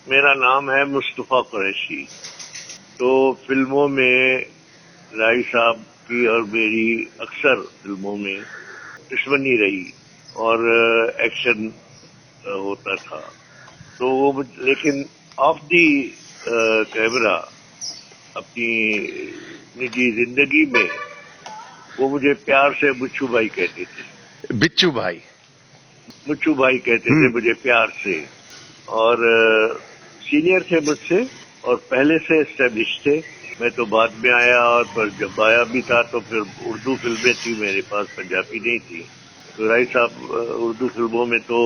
میرا نام ہے مصطفیٰ قریشی. تو فلموں میں رائی صاحب کی اور میری اکثر فلموں میں دشمنی رہی اور ایکشن ہوتا تھا. تو وہ لیکن آف دی کیمرہ اپنی نجی زندگی میں وہ مجھے پیار سے مچھو بھائی کہتے تھے. بچو بھائی، مچھو بھائی کہتے تھے مجھے پیار سے. اور سینئر تھے مجھ سے اور پہلے سے اسٹیبلش تھے. میں تو بعد میں آیا، اور پر جب آیا بھی تھا تو پھر اردو فلمیں تھی میرے پاس، پنجابی نہیں تھی. تو رائی صاحب اردو فلموں میں تو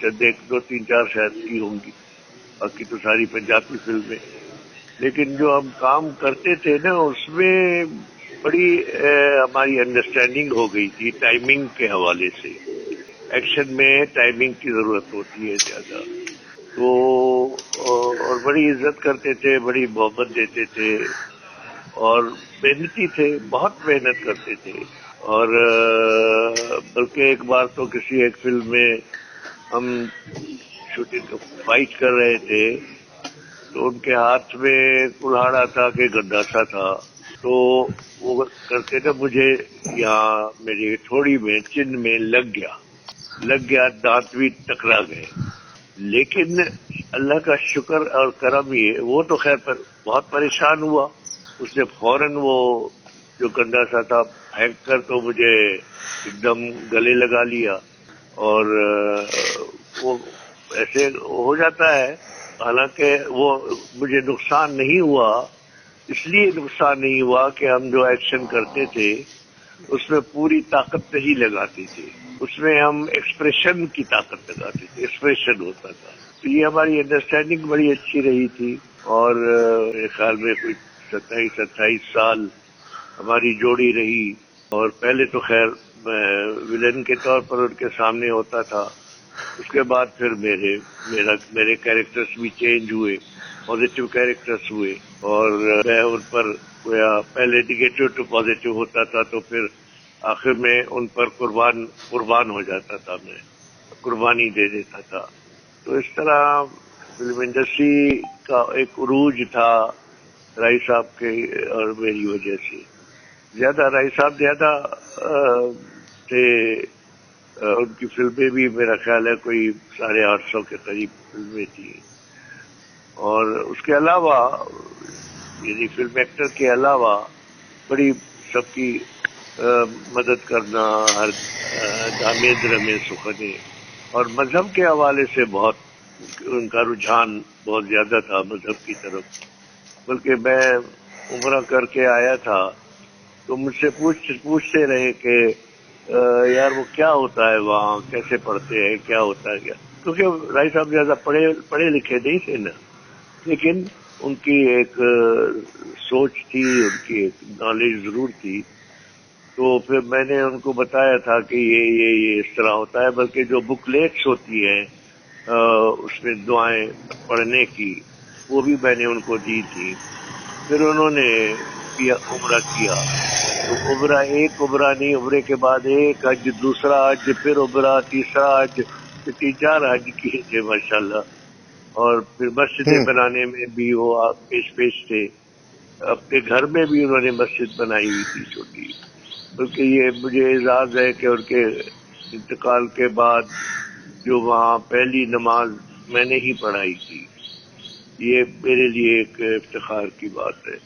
چند ایک دو تین چار شاید کی ہوں گی، باقی تو ساری پنجابی فلمیں. لیکن جو ہم کام کرتے تھے نا اس میں بڑی ہماری انڈرسٹینڈنگ ہو گئی تھی ٹائمنگ کے حوالے سے. ایکشن میں ٹائمنگ کی ضرورت ہوتی ہے زیادہ. تو اور بڑی عزت کرتے تھے، بڑی محبت دیتے تھے اور محنتی تھے، بہت محنت کرتے تھے. اور بلکہ ایک بار تو کسی ایک فلم میں ہم شوٹنگ فائٹ کر رہے تھے تو ان کے ہاتھ میں کلہاڑا تھا کہ گنداسا تھا. تو وہ کرتے نا مجھے یہاں میری تھوڑی میں چن میں لگ گیا، دانت بھی ٹکرا گئے. لیکن اللہ کا شکر اور کرم یہ، وہ تو خیر پر بہت پریشان ہوا. اس نے فوراً وہ جو گنداسا تھا پھینک کر تو مجھے ایک دم گلے لگا لیا. اور وہ ایسے ہو جاتا ہے. حالانکہ وہ مجھے نقصان نہیں ہوا، اس لیے نقصان نہیں ہوا کہ ہم جو ایکشن کرتے تھے اس میں پوری طاقت نہیں لگاتے تھے، اس میں ہم ایکسپریشن کی طاقت لگاتے تھے، ایکسپریشن ہوتا تھا. تو یہ ہماری انڈرسٹینڈنگ بڑی اچھی رہی تھی. اور میرے خیال میں کوئی 27-28 سال ہماری جوڑی رہی. اور پہلے تو خیر میں ولن کے طور پر ان کے سامنے ہوتا تھا. اس کے بعد پھر میرے کیریکٹرز بھی چینج ہوئے، پازیٹیو کیریکٹرز ہوئے. اور میں ان پر پہلے نگیٹو ٹو پازیٹیو ہوتا تھا تو پھر آخر میں ان پر قربان ہو جاتا تھا، میں قربانی دے دیتا تھا. تو اس طرح فلم انڈسٹری کا ایک عروج تھا رائی صاحب کے اور میری وجہ سے. رائی صاحب زیادہ تھے. ان کی فلمیں بھی میرا خیال ہے کوئی 850 کے قریب فلمیں تھیں. اور اس کے علاوہ یعنی فلم ایکٹر کے علاوہ بڑی سب کی مدد کرنا، ہر دامیدر میں سخنے. اور مذہب کے حوالے سے بہت ان کا رجحان بہت زیادہ تھا مذہب کی طرف. بلکہ میں عمرہ کر کے آیا تھا تو مجھ سے پوچھتے رہے کہ یار وہ کیا ہوتا ہے وہاں، کیسے پڑھتے ہیں، کیا ہوتا ہے کیا. کیونکہ رائی صاحب زیادہ پڑھے لکھے نہیں تھے نا، لیکن ان کی ایک سوچ تھی، ان کی ایک نالج ضرور تھی. تو پھر میں نے ان کو بتایا تھا کہ یہ اس طرح ہوتا ہے. بلکہ جو بک لیٹس ہوتی ہیں اس میں دعائیں پڑھنے کی، وہ بھی میں نے ان کو دی تھی. پھر انہوں نے عمرہ کیا تو ایک عمرہ نہیں، عمرے کے بعد ایک حج، دوسرا حج، پھر عمرہ، تیسرا حج، 3-4 حج کیے تھے ماشاءاللہ. اور پھر مسجدیں بنانے میں بھی وہ پیش تھے. اپنے گھر میں بھی انہوں نے مسجد بنائی ہوئی تھی چھوٹی. بلکہ یہ مجھے اعزاز ہے کہ ان کے انتقال کے بعد جو وہاں پہلی نماز میں نے ہی پڑھائی تھی. یہ میرے لیے ایک افتخار کی بات ہے.